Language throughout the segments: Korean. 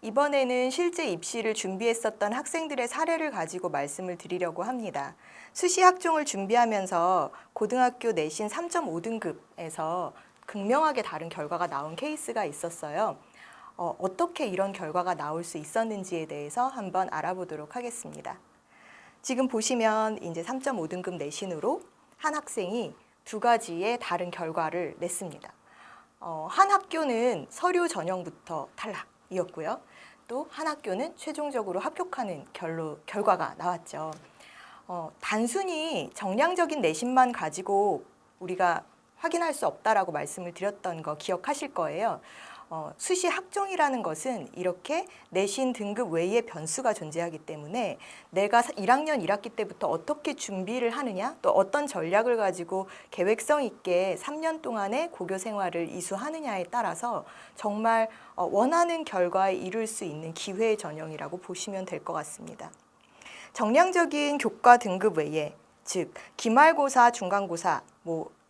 이번에는 실제 입시를 준비했었던 학생들의 사례를 가지고 말씀을 드리려고 합니다. 수시 학종을 준비하면서 고등학교 내신 3.5등급에서 극명하게 다른 결과가 나온 케이스가 있었어요. 어떻게 이런 결과가 나올 수 있었는지에 대해서 한번 알아보도록 하겠습니다. 지금 보시면 이제 3.5등급 내신으로 한 학생이 두 가지의 다른 결과를 냈습니다. 한 학교는 서류 전형부터 탈락이었고요. 또 한 학교는 최종적으로 합격하는 결과가 나왔죠. 단순히 정량적인 내신만 가지고 우리가 확인할 수 없다라고 말씀을 드렸던 거 기억하실 거예요. 수시 학종이라는 것은 이렇게 내신 등급 외의 변수가 존재하기 때문에 내가 1학년 1학기 때부터 어떻게 준비를 하느냐, 또 어떤 전략을 가지고 계획성 있게 3년 동안의 고교 생활을 이수하느냐에 따라서 정말 원하는 결과에 이룰 수 있는 기회의 전형이라고 보시면 될 것 같습니다. 정량적인 교과 등급 외에, 즉 기말고사, 중간고사,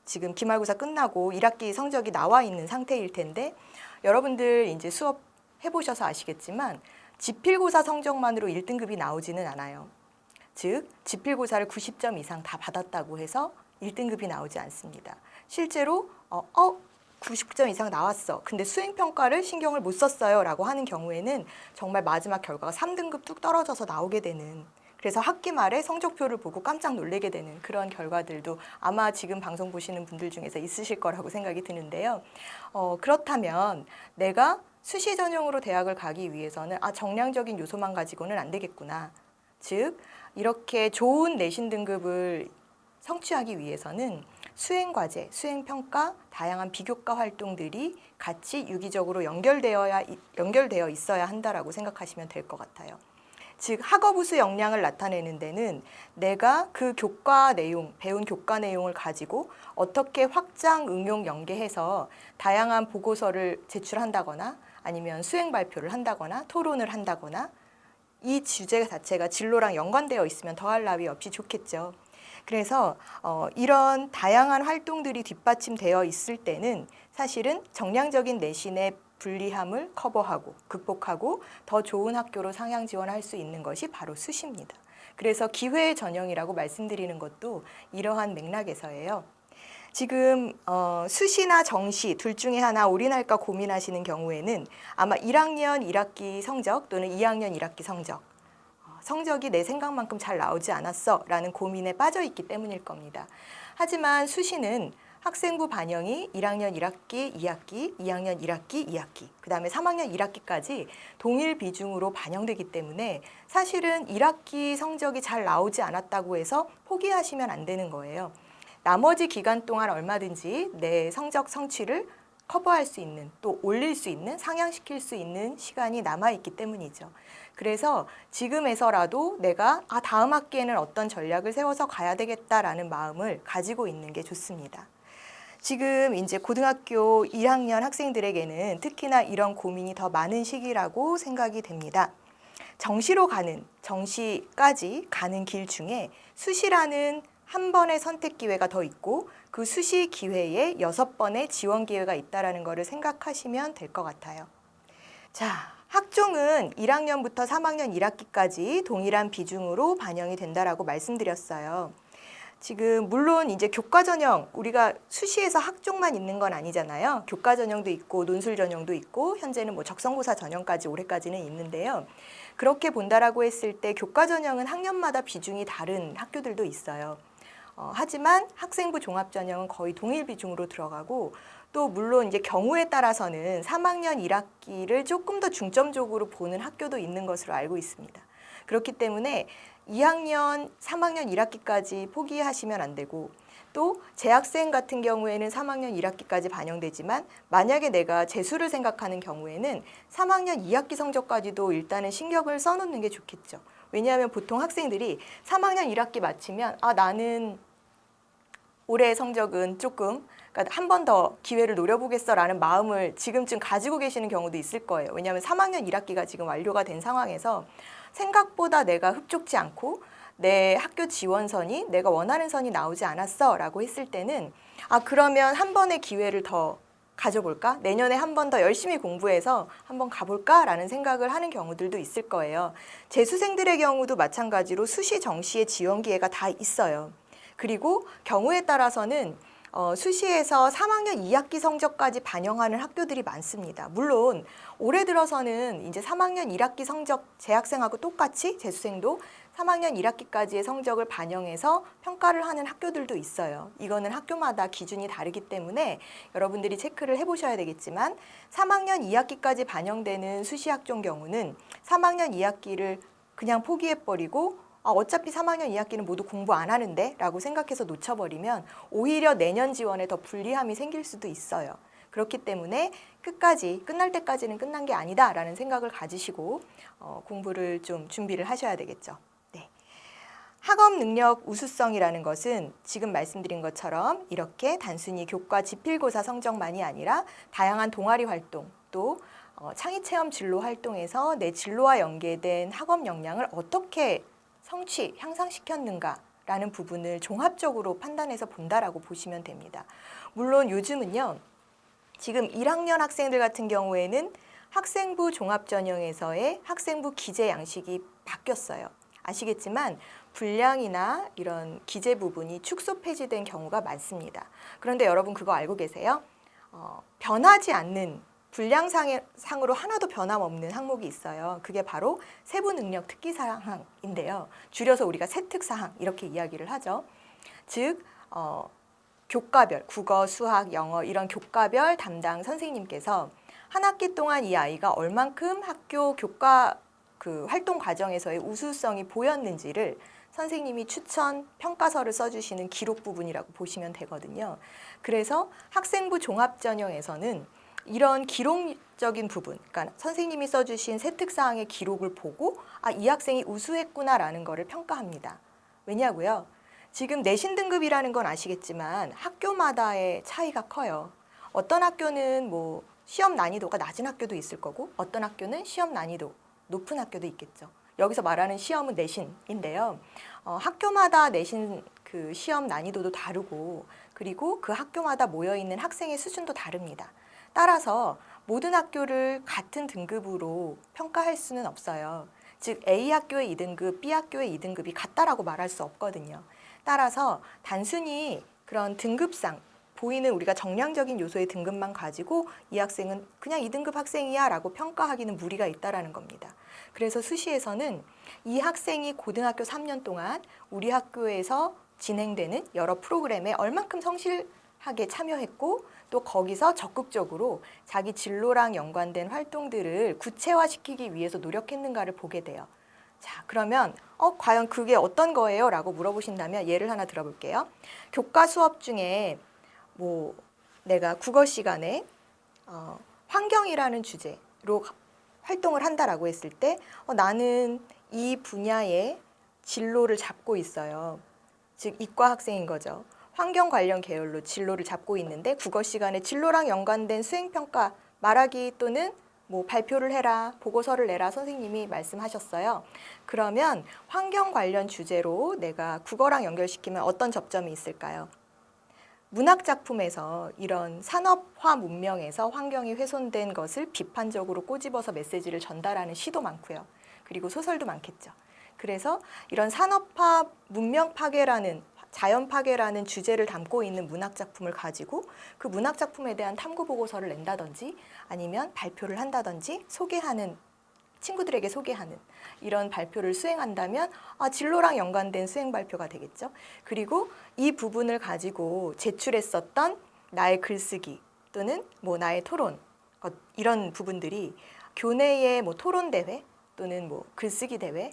지금 기말고사 끝나고 1학기 성적이 나와 있는 상태일 텐데 여러분들 이제 수업 해보셔서 아시겠지만 지필고사 성적만으로 1등급이 나오지는 않아요. 즉 지필고사를 90점 이상 다 받았다고 해서 1등급이 나오지 않습니다. 실제로 90점 이상 나왔어. 근데 수행평가를 신경을 못 썼어요 라고 하는 경우에는 정말 마지막 결과가 3등급 뚝 떨어져서 나오게 되는, 그래서 학기 말에 성적표를 보고 깜짝 놀라게 되는 그런 결과들도 아마 지금 방송 보시는 분들 중에서 있으실 거라고 생각이 드는데요. 그렇다면 내가 수시 전형으로 대학을 가기 위해서는 정량적인 요소만 가지고는 안 되겠구나. 즉 이렇게 좋은 내신 등급을 성취하기 위해서는 수행과제, 수행평가, 다양한 비교과 활동들이 같이 유기적으로 연결되어 있어야 한다라고 생각하시면 될 것 같아요. 즉 학업우수 역량을 나타내는 데는 내가 그 교과 내용, 배운 교과 내용을 가지고 어떻게 확장, 응용, 연계해서 다양한 보고서를 제출한다거나 아니면 수행 발표를 한다거나 토론을 한다거나 이 주제 자체가 진로랑 연관되어 있으면 더할 나위 없이 좋겠죠. 그래서 이런 다양한 활동들이 뒷받침되어 있을 때는 사실은 정량적인 내신의 불리함을 커버하고 극복하고 더 좋은 학교로 상향 지원할 수 있는 것이 바로 수시입니다. 그래서 기회의 전형이라고 말씀드리는 것도 이러한 맥락에서예요. 지금 수시나 정시 둘 중에 하나 올인할까 고민하시는 경우에는 아마 1학년 1학기 성적 또는 2학년 1학기 성적이 내 생각만큼 잘 나오지 않았어 라는 고민에 빠져 있기 때문일 겁니다. 하지만 수시는 학생부 반영이 1학년 1학기, 2학기, 2학년 1학기, 2학기, 그 다음에 3학년 1학기까지 동일 비중으로 반영되기 때문에 사실은 1학기 성적이 잘 나오지 않았다고 해서 포기하시면 안 되는 거예요. 나머지 기간 동안 얼마든지 내 성적 성취를 커버할 수 있는, 또 올릴 수 있는, 상향시킬 수 있는 시간이 남아있기 때문이죠. 그래서 지금에서라도 내가 다음 학기에는 어떤 전략을 세워서 가야 되겠다라는 마음을 가지고 있는 게 좋습니다. 지금 이제 고등학교 1학년 학생들에게는 특히나 이런 고민이 더 많은 시기라고 생각이 됩니다. 정시까지 가는 길 중에 수시라는 한 번의 선택 기회가 더 있고 그 수시 기회에 6번의 지원 기회가 있다는 것을 생각하시면 될 것 같아요. 자, 학종은 1학년부터 3학년 1학기까지 동일한 비중으로 반영이 된다라고 말씀드렸어요. 지금 물론 이제 교과 전형, 우리가 수시에서 학종만 있는 건 아니잖아요. 교과 전형도 있고 논술 전형도 있고 현재는 적성고사 전형까지 올해까지는 있는데요. 그렇게 본다라고 했을 때 교과 전형은 학년마다 비중이 다른 학교들도 있어요. 하지만 학생부 종합 전형은 거의 동일 비중으로 들어가고 또 물론 이제 경우에 따라서는 3학년 1학기를 조금 더 중점적으로 보는 학교도 있는 것으로 알고 있습니다. 그렇기 때문에 2학년, 3학년 1학기까지 포기하시면 안 되고 또 재학생 같은 경우에는 3학년 1학기까지 반영되지만 만약에 내가 재수를 생각하는 경우에는 3학년 2학기 성적까지도 일단은 신경을 써놓는 게 좋겠죠. 왜냐하면 보통 학생들이 3학년 1학기 마치면 나는 올해 성적은 조금 한 번 더 기회를 노려보겠어라는 마음을 지금쯤 가지고 계시는 경우도 있을 거예요. 왜냐하면 3학년 1학기가 지금 완료가 된 상황에서 생각보다 내가 흡족지 않고 내 학교 지원선이 내가 원하는 선이 나오지 않았어 라고 했을 때는 그러면 한 번의 기회를 더 가져볼까? 내년에 한 번 더 열심히 공부해서 한번 가볼까라는 생각을 하는 경우들도 있을 거예요. 재수생들의 경우도 마찬가지로 수시, 정시의 지원 기회가 다 있어요. 그리고 경우에 따라서는 수시에서 3학년 2학기 성적까지 반영하는 학교들이 많습니다. 물론 올해 들어서는 이제 3학년 1학기 성적 재학생하고 똑같이 재수생도 3학년 1학기까지의 성적을 반영해서 평가를 하는 학교들도 있어요. 이거는 학교마다 기준이 다르기 때문에 여러분들이 체크를 해보셔야 되겠지만 3학년 2학기까지 반영되는 수시학종 경우는 3학년 2학기를 그냥 포기해버리고 어차피 3학년 2학기는 모두 공부 안 하는데 라고 생각해서 놓쳐버리면 오히려 내년 지원에 더 불리함이 생길 수도 있어요. 그렇기 때문에 끝까지 끝날 때까지는 끝난 게 아니다라는 생각을 가지시고 공부를 좀 준비를 하셔야 되겠죠. 네. 학업 능력 우수성이라는 것은 지금 말씀드린 것처럼 이렇게 단순히 교과 지필고사 성적만이 아니라 다양한 동아리 활동 또 창의체험 진로 활동에서 내 진로와 연계된 학업 역량을 어떻게 성취, 향상시켰는가라는 부분을 종합적으로 판단해서 본다라고 보시면 됩니다. 물론 요즘은요. 지금 1학년 학생들 같은 경우에는 학생부 종합전형에서의 학생부 기재 양식이 바뀌었어요. 아시겠지만 분량이나 이런 기재 부분이 축소 폐지된 경우가 많습니다. 그런데 여러분 그거 알고 계세요? 변하지 않는 분량상으로 하나도 변함없는 항목이 있어요. 그게 바로 세부능력 특기사항인데요. 줄여서 우리가 세특사항 이렇게 이야기를 하죠. 즉 교과별, 국어, 수학, 영어 이런 교과별 담당 선생님께서 한 학기 동안 이 아이가 얼만큼 학교 교과 활동 과정에서의 우수성이 보였는지를 선생님이 추천 평가서를 써주시는 기록 부분이라고 보시면 되거든요. 그래서 학생부 종합전형에서는 이런 기록적인 부분, 그러니까 선생님이 써주신 세특사항의 기록을 보고 이 학생이 우수했구나라는 거를 평가합니다. 왜냐고요? 지금 내신 등급이라는 건 아시겠지만 학교마다의 차이가 커요. 어떤 학교는 뭐 시험 난이도가 낮은 학교도 있을 거고 어떤 학교는 시험 난이도 높은 학교도 있겠죠. 여기서 말하는 시험은 내신인데요. 학교마다 내신 시험 난이도도 다르고 그리고 그 학교마다 모여있는 학생의 수준도 다릅니다. 따라서 모든 학교를 같은 등급으로 평가할 수는 없어요. 즉 A 학교의 2등급, B 학교의 2등급이 같다라고 말할 수 없거든요. 따라서 단순히 그런 등급상 보이는 우리가 정량적인 요소의 등급만 가지고 이 학생은 그냥 2등급 학생이야 라고 평가하기는 무리가 있다라는 겁니다. 그래서 수시에서는 이 학생이 고등학교 3년 동안 우리 학교에서 진행되는 여러 프로그램에 얼만큼 성실하게 참여했고 또 거기서 적극적으로 자기 진로랑 연관된 활동들을 구체화시키기 위해서 노력했는가를 보게 돼요. 자, 그러면 과연 그게 어떤 거예요? 라고 물어보신다면 예를 하나 들어볼게요. 교과 수업 중에 뭐 내가 국어 시간에 환경이라는 주제로 활동을 한다라고 했을 때 나는 이 분야의 진로를 잡고 있어요. 즉 이과 학생인 거죠. 환경 관련 계열로 진로를 잡고 있는데 국어 시간에 진로랑 연관된 수행평가 말하기 또는 뭐 발표를 해라, 보고서를 내라 선생님이 말씀하셨어요. 그러면 환경 관련 주제로 내가 국어랑 연결시키면 어떤 접점이 있을까요? 문학작품에서 이런 산업화 문명에서 환경이 훼손된 것을 비판적으로 꼬집어서 메시지를 전달하는 시도 많고요. 그리고 소설도 많겠죠. 그래서 이런 산업화 문명 파괴라는 자연 파괴라는 주제를 담고 있는 문학작품을 가지고 그 문학작품에 대한 탐구보고서를 낸다든지 아니면 발표를 한다든지 소개하는 친구들에게 소개하는 이런 발표를 수행한다면 진로랑 연관된 수행 발표가 되겠죠. 그리고 이 부분을 가지고 제출했었던 나의 글쓰기 또는 뭐 나의 토론 이런 부분들이 교내의 뭐 토론 대회 또는 뭐 글쓰기 대회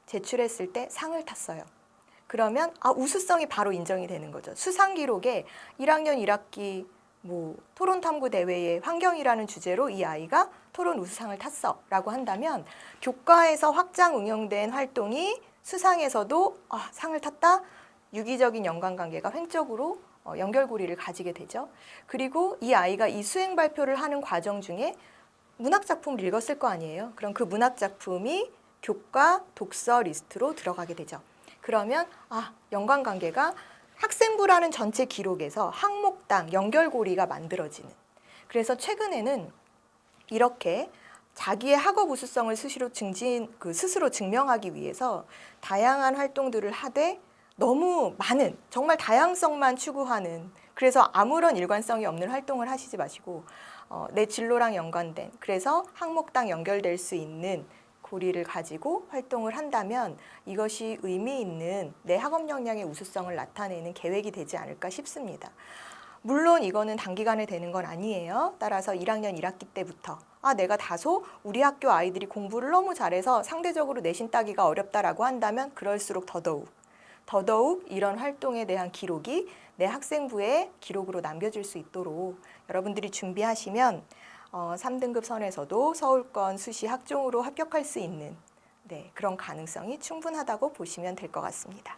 제출했을 때 상을 탔어요. 그러면 우수성이 바로 인정이 되는 거죠. 수상 기록에 1학년 1학기 뭐 토론 탐구 대회의 환경이라는 주제로 이 아이가 토론 우수상을 탔어라고 한다면 교과에서 확장 응용된 활동이 수상에서도 상을 탔다. 유기적인 연관관계가 횡적으로 연결고리를 가지게 되죠. 그리고 이 아이가 이 수행 발표를 하는 과정 중에 문학작품을 읽었을 거 아니에요. 그럼 그 문학작품이 교과 독서 리스트로 들어가게 되죠. 그러면 연관관계가 학생부라는 전체 기록에서 항목당 연결고리가 만들어지는 그래서 최근에는 이렇게 자기의 학업 우수성을 스스로 증명하기 위해서 다양한 활동들을 하되 너무 많은, 정말 다양성만 추구하는, 그래서 아무런 일관성이 없는 활동을 하시지 마시고 내 진로랑 연관된, 그래서 항목당 연결될 수 있는 고리를 가지고 활동을 한다면 이것이 의미 있는 내 학업 역량의 우수성을 나타내는 계획이 되지 않을까 싶습니다. 물론 이거는 단기간에 되는 건 아니에요. 따라서 1학년 1학기 때부터 내가 다소 우리 학교 아이들이 공부를 너무 잘해서 상대적으로 내신 따기가 어렵다라고 한다면 그럴수록 더더욱 이런 활동에 대한 기록이 내 학생부의 기록으로 남겨질 수 있도록 여러분들이 준비하시면 3등급 선에서도 서울권 수시 학종으로 합격할 수 있는 그런 가능성이 충분하다고 보시면 될 것 같습니다.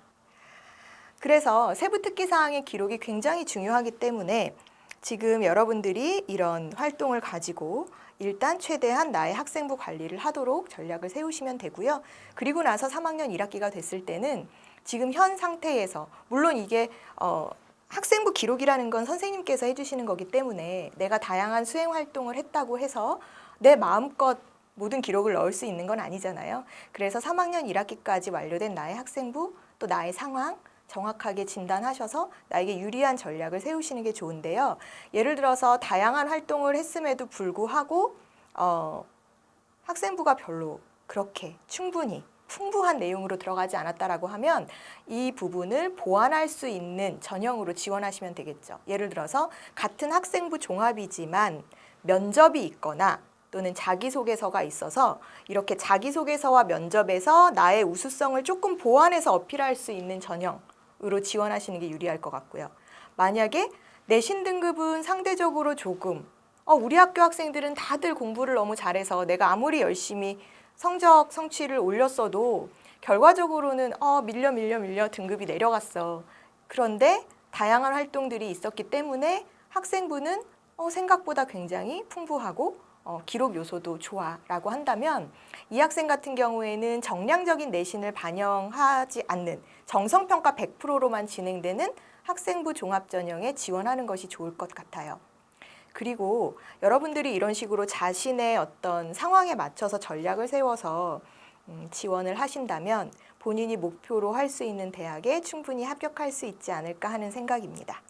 그래서 세부 특기 사항의 기록이 굉장히 중요하기 때문에 지금 여러분들이 이런 활동을 가지고 일단 최대한 나의 학생부 관리를 하도록 전략을 세우시면 되고요. 그리고 나서 3학년 1학기가 됐을 때는 지금 현 상태에서, 물론 이게 학생부 기록이라는 건 선생님께서 해주시는 거기 때문에 내가 다양한 수행 활동을 했다고 해서 내 마음껏 모든 기록을 넣을 수 있는 건 아니잖아요. 그래서 3학년 1학기까지 완료된 나의 학생부, 또 나의 상황 정확하게 진단하셔서 나에게 유리한 전략을 세우시는 게 좋은데요. 예를 들어서 다양한 활동을 했음에도 불구하고 학생부가 별로 그렇게 충분히 풍부한 내용으로 들어가지 않았다라고 하면 이 부분을 보완할 수 있는 전형으로 지원하시면 되겠죠. 예를 들어서 같은 학생부 종합이지만 면접이 있거나 또는 자기소개서가 있어서 이렇게 자기소개서와 면접에서 나의 우수성을 조금 보완해서 어필할 수 있는 전형으로 지원하시는 게 유리할 것 같고요. 만약에 내신 등급은 상대적으로 조금 우리 학교 학생들은 다들 공부를 너무 잘해서 내가 아무리 열심히 성적 성취를 올렸어도 결과적으로는 밀려 등급이 내려갔어. 그런데 다양한 활동들이 있었기 때문에 학생부는 생각보다 굉장히 풍부하고 기록 요소도 좋아라고 한다면 이 학생 같은 경우에는 정량적인 내신을 반영하지 않는 정성평가 100%로만 진행되는 학생부 종합전형에 지원하는 것이 좋을 것 같아요. 그리고 여러분들이 이런 식으로 자신의 어떤 상황에 맞춰서 전략을 세워서 지원을 하신다면 본인이 목표로 할 수 있는 대학에 충분히 합격할 수 있지 않을까 하는 생각입니다.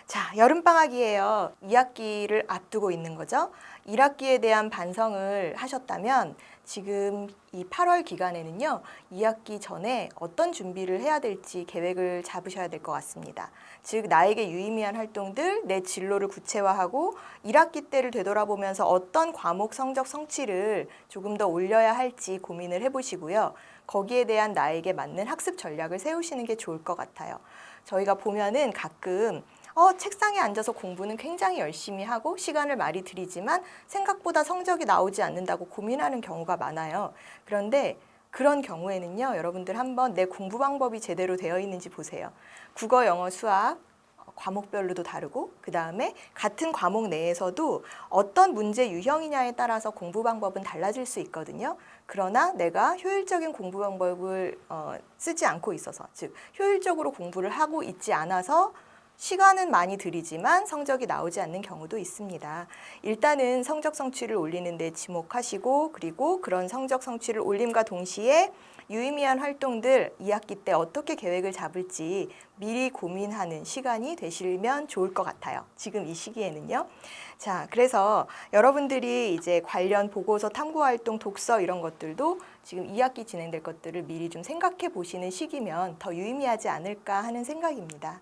자, 여름방학이에요. 2학기를 앞두고 있는 거죠. 1학기에 대한 반성을 하셨다면 지금 이 8월 기간에는요, 2학기 전에 어떤 준비를 해야 될지 계획을 잡으셔야 될 것 같습니다. 즉, 나에게 유의미한 활동들, 내 진로를 구체화하고 1학기 때를 되돌아보면서 어떤 과목 성적 성취를 조금 더 올려야 할지 고민을 해보시고요. 거기에 대한 나에게 맞는 학습 전략을 세우시는 게 좋을 것 같아요. 저희가 보면은 가끔 책상에 앉아서 공부는 굉장히 열심히 하고 시간을 많이 들이지만 생각보다 성적이 나오지 않는다고 고민하는 경우가 많아요. 그런데 그런 경우에는요, 여러분들 한번 내 공부 방법이 제대로 되어 있는지 보세요. 국어, 영어, 수학 과목별로도 다르고 그 다음에 같은 과목 내에서도 어떤 문제 유형이냐에 따라서 공부 방법은 달라질 수 있거든요. 그러나 내가 효율적인 공부 방법을 쓰지 않고 있어서, 즉 효율적으로 공부를 하고 있지 않아서 시간은 많이 들이지만 성적이 나오지 않는 경우도 있습니다. 일단은 성적 성취를 올리는 데 지목하시고, 그리고 그런 성적 성취를 올림과 동시에 유의미한 활동들 2학기 때 어떻게 계획을 잡을지 미리 고민하는 시간이 되시면 좋을 것 같아요. 지금 이 시기에는요. 자, 그래서 여러분들이 이제 관련 보고서, 탐구활동, 독서 이런 것들도 지금 2학기 진행될 것들을 미리 좀 생각해 보시는 시기면 더 유의미하지 않을까 하는 생각입니다.